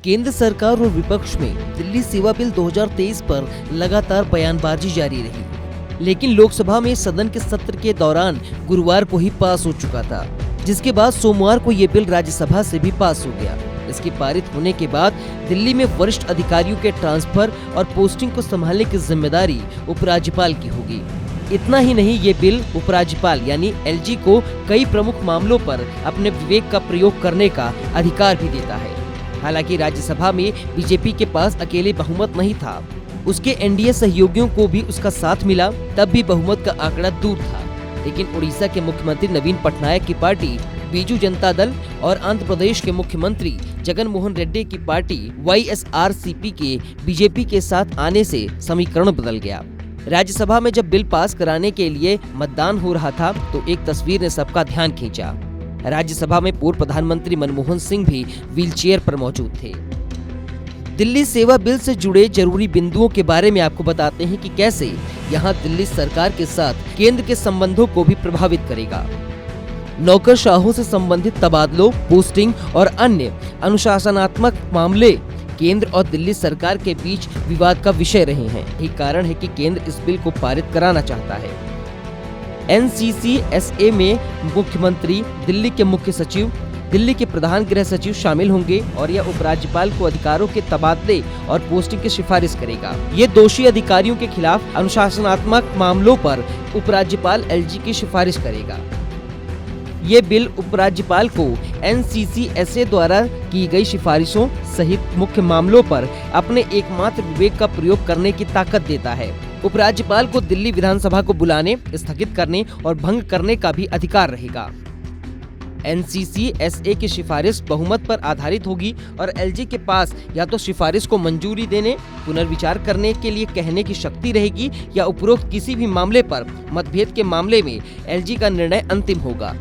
केंद्र सरकार और विपक्ष में दिल्ली सेवा बिल 2023 पर लगातार बयानबाजी जारी रही, लेकिन लोकसभा में सदन के सत्र के दौरान गुरुवार को ही पास हो चुका था, जिसके बाद सोमवार को ये बिल राज्यसभा से भी पास हो गया। इसके पारित होने के बाद दिल्ली में वरिष्ठ अधिकारियों के ट्रांसफर और पोस्टिंग को संभालने की जिम्मेदारी उपराज्यपाल की होगी। इतना ही नहीं, ये बिल उपराज्यपाल यानी एलजी को कई प्रमुख मामलों पर अपने विवेक का प्रयोग करने का अधिकार भी देता है। हालांकि राज्यसभा में बीजेपी के पास अकेले बहुमत नहीं था, उसके एनडीए सहयोगियों को भी उसका साथ मिला, तब भी बहुमत का आंकड़ा दूर था। लेकिन उड़ीसा के मुख्यमंत्री नवीन पटनायक की पार्टी बीजू जनता दल और आंध्र प्रदेश के मुख्यमंत्री जगन मोहन रेड्डी की पार्टी वाईएसआरसीपी के बीजेपी के साथ आने से समीकरण बदल गया। राज्यसभा में जब बिल पास कराने के लिए मतदान हो रहा था तो एक तस्वीर ने सबका ध्यान खींचा। राज्यसभा में पूर्व प्रधानमंत्री मनमोहन सिंह भी व्हीलचेयर पर मौजूद थे। दिल्ली सेवा बिल से जुड़े जरूरी बिंदुओं के बारे में आपको बताते हैं कि कैसे यहां दिल्ली सरकार के साथ केंद्र के संबंधों को भी प्रभावित करेगा। नौकरशाहों से संबंधित तबादलों, पोस्टिंग और अन्य अनुशासनात्मक मामले केंद्र और दिल्ली सरकार के बीच विवाद का विषय रहे हैं। यही कारण है कि केंद्र इस बिल को पारित कराना चाहता है। NCCSA में मुख्यमंत्री, दिल्ली के मुख्य सचिव, दिल्ली के प्रधान गृह सचिव शामिल होंगे और यह उपराज्यपाल को अधिकारों के तबादले और पोस्टिंग की सिफारिश करेगा। ये दोषी अधिकारियों के खिलाफ अनुशासनात्मक मामलों पर उपराज्यपाल एलजी की सिफारिश करेगा। ये बिल उपराज्यपाल को NCCSA द्वारा की गई सिफारिशों सहित मुख्य मामलों पर अपने एकमात्र विवेक का प्रयोग करने की ताकत देता है। उपराज्यपाल को दिल्ली विधानसभा को बुलाने, स्थगित करने और भंग करने का भी अधिकार रहेगा। NCCSA की सिफारिश बहुमत पर आधारित होगी और एलजी के पास या तो सिफारिश को मंजूरी देने, पुनर्विचार करने के लिए कहने की शक्ति रहेगी या उपरोक्त किसी भी मामले पर मतभेद के मामले में एलजी का निर्णय अंतिम होगा।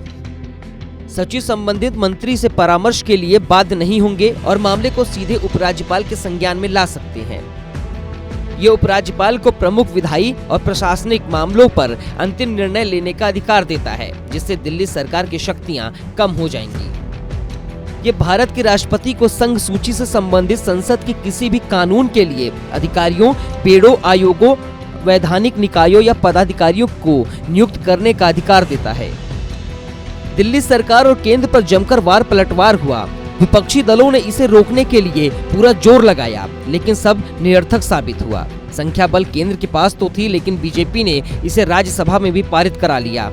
सचिव संबंधित मंत्री से परामर्श के लिए बाध्य नहीं होंगे और मामले को सीधे उपराज्यपाल के संज्ञान में ला सकते हैं। ये उपराज्यपाल को प्रमुख विधायी और प्रशासनिक मामलों पर अंतिम निर्णय लेने का अधिकार देता है, जिससे दिल्ली सरकार की शक्तियां कम हो जाएंगी। ये भारत के राष्ट्रपति को संघ सूची से संबंधित संसद के किसी भी कानून के लिए अधिकारियों, पेड़ों, आयोगों, वैधानिक निकायों या पदाधिकारियों को नियुक्त करने का अधिकार देता है। दिल्ली सरकार और केंद्र पर जमकर वार पलटवार हुआ। विपक्षी दलों ने इसे रोकने के लिए पूरा जोर लगाया, लेकिन सब निरर्थक साबित हुआ। संख्या बल केंद्र के पास तो थी, लेकिन बीजेपी ने इसे राज्यसभा में भी पारित करा लिया।